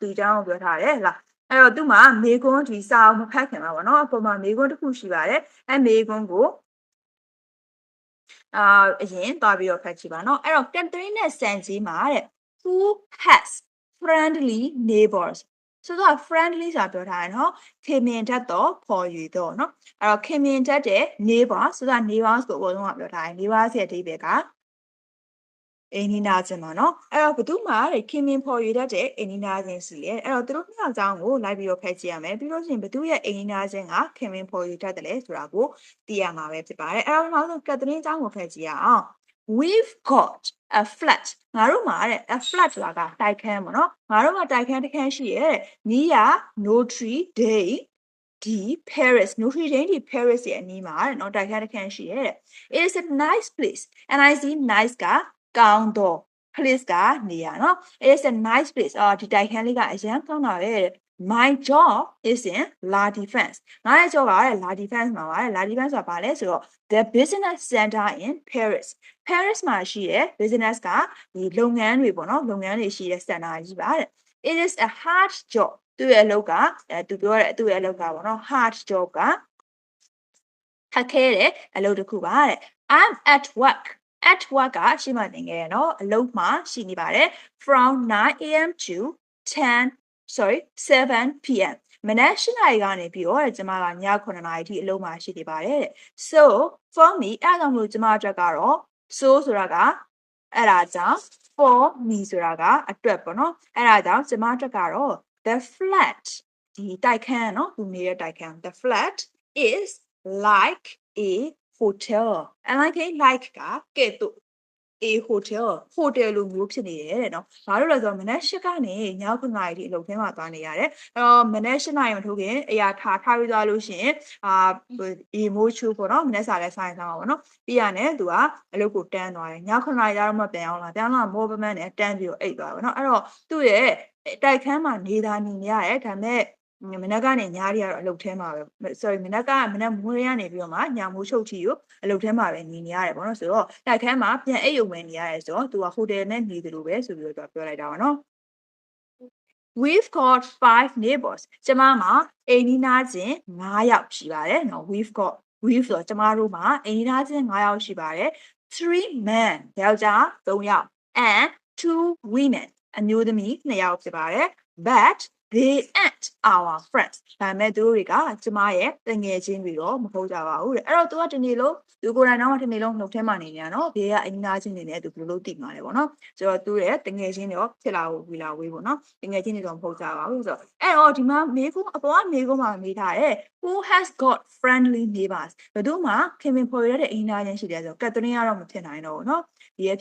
သူเจ้าပြောထားတယ်လားအဲ့တော့သူ့မှာမေကွန်းဒီစာအောင်မဖတ်ခင်ပါဗောနော်အပေါ်မှာမေကွန်းတစ်ခုရှိပါတယ်အဲ့မေကွန်းကိုအရင်သွားပြီးတော့ဖတ်ကြည့်ပါနော်အဲ့တော့ Catherine နဲ့ Sanji မှာတဲ့ who has friendly neighbors ဆိုတော့ friendly ဆိုတာပြောထားတယ်နော်ခင်မင်တတ်တော့ခေါ်ယူတော့နော်အဲ့တော့ခင်မင်တတ်တဲ့ neighbor ဆိုတော့ neighbors ကိုအပေါ်ဆုံးကပြောထားတယ် neighbors ရဲ့အဓိပ္ပာယ်ကအိမ်နီးနားချင်းပါနော်အဲ့တော့ဘသူမှတဲ့ခင်မင်ဖော်ရတတ်တဲ့အိမ်နီးနားချင်းစီလေအဲ့တော့သူတို့နှစ်ယောက်အကြောင်းကိုလိုက်ပြီးတော့ဖတ်ကြည့်ရမယ်ပြီးလို့ရှိရင်ဘသူရဲ့အိမ်နီးနားချင်းကခင်မင်ဖော်ရတတ်တယ်လဲဆိုတာကိုသိရမှာပဲဖြစ်ပါတယ်အဲ့တော့နောက်ဆုံးကတ်သတင်းအကြောင်းကိုဖတ်ကြည့်ရအောင် we've got a flat ငါတို့မှာတဲ့ a flat ဆိုတာကတိုက်ခန်းပေါ့နော်ငါတို့မှာတိုက်ခန်းတစ်ခန်းရှိရဲ့နီးရ Notre Dame ဒီ Paris Notre Dame ဒီ Paris ရဲ့အနီးမှာတဲ့နော်တိုက်ခန်းတစ်ခန်းရှိရဲ့ it is a nice place and I see nice ကကောင်းတော့ place ကနေရနော် it is a nice place ဒီတိုက်ခန်းလေးကအရန်ကောင်းတာပဲ my job is in La Defense ငါရဲ့ job ကLa Defense မှာပါLa Defense ဆိုတာဘာလဲဆိုတော့ the business center in Paris Paris မှာရှိတဲ့ business ကဒီလုပ်ငန်းတွေပေါ့နော်လုပ်ငန်းတွေရှိတဲ့ center ကြီးပါတဲ့ it is a hard job သူ့ရဲ့အလုပ်ကသူပြောတဲ့သူ့ရဲ့အလုပ်ကပေါ့နော် hard job ကခက်ခဲတဲ့အလုပ်တစ်ခုပါတဲ့ I'm at work at work ကရှိမှတင်ခဲ့ရနော်အလုပ်မှာရှိနေပါတယ် from 9 am to 7 pm မနက်8နာရီကနေပြီးတော့ကျမကည9နာရီထိအလုပ်မှာရှိနေပါတယ်တဲ့ so for me အဲ့ဒါကြောင့်မလို့ကျမအတွက်ကတော့ so ဆိုတာကအဲ့ဒါကြောင့် for me ဆိုတာကအတွက်ပေါ့နော်အဲ့ဒါကြောင့်ကျမအတွက်ကတော့ the flat ဒီတိုက်ခန်းနော်သူနေတဲ့တိုက်ခန်း the flat is like a hotel and likeကကဲ့သို့ a hotel လို့မျိုးဖြစ်နေတယ်တဲ့နော်ဘာလို့လဲဆိုတော့မနက်၈ကနေည9နာရီထိအလုပ်ထဲမှာသွားနေရတယ်အဲ့တော့မနက်၈နာရီမထိုးခင်အရာထားပြီးသွားလို့ရှိရင်ရေမိုးချိုးပေါ့နော်မနက်စာလဲစားရင်စားမှာပေါ့နော်ပြီးရတယ်သူကအလုပ်ကိုတန်းသွားတယ်ည9နာရီကျတော့မှပြန်အောင်လာမောပမန်းနဲ့တန်းပြီးတော့အိတ်သွားပေါ့နော်အဲ့တော့သူ့ရဲ့တိုက်ခန်းမှာနေတာနေရတယ်ဒါပေမဲ့မနက်ကနေညရီကတော့အလုပ်ထဲမှာပဲ sorry မနက်မိုးရနေပြီးတော့မှညမိုးချုပ်ချီကိုအလုပ်ထဲမှာပဲနေရတယ်ပေါ့နော်ဆိုတော့တိုက်ခန်းမှာပြန်အိပ်ရုံပဲနေရတယ်ဆိုတော့သူကဟိုတယ်နဲ့နေတယ်လို့ပဲဆိုပြီးတော့ပြောလိုက်တာပါနော် We've got 5 neighbors ကျမမှာအိမ်နီးနားချင်း9ယောက်ရှိပါတယ်နော် we've ဆိုတော့ကျမတို့မှာအိမ်နီးနားချင်း9ယောက်ရှိပါတယ် 3 men ယောက်ျား3ယောက် and 2 women အမျိုးသမီး2ယောက်ဖြစ်ပါတယ် but they aren't our friends ဒါပေမဲ့သူတို့တွေကကျမရဲ့တငယ်ချင်းတွေတော့မဟုတ်ကြပါဘူးတဲ့အဲ့တော့သူကတနေ့လုံးသူကိုယ်တိုင်တော့တနေ့လုံးနှုတ်ထဲမှာနေနေတာနော်ဘေးကအင်းသားချင်းတွေနဲ့သူဘယ်လိုလုပ်တည်မှာလဲပေါ့နော်ဆိုတော့သူရဲ့တငယ်ချင်းတွေရောဖြစ်လာဝေးပေါ့နော်တငယ်ချင်းတွေတော့မဟုတ်ကြပါဘူးဆိုတော့အဲ့တော့ဒီမှာမေကုန်းအပေါ်ကမေကုန်းမှာမေးထားတယ် who has got friendly neighbors ဘယ်သူမှခင်မင်ဖော်ရတဲ့အိမ်သားချင်းရှိတယ်ဆိုတော့ကက်သရင်းကတော့မဖြစ်နိုင်တော့ဘူးနော်ဒီရဲ့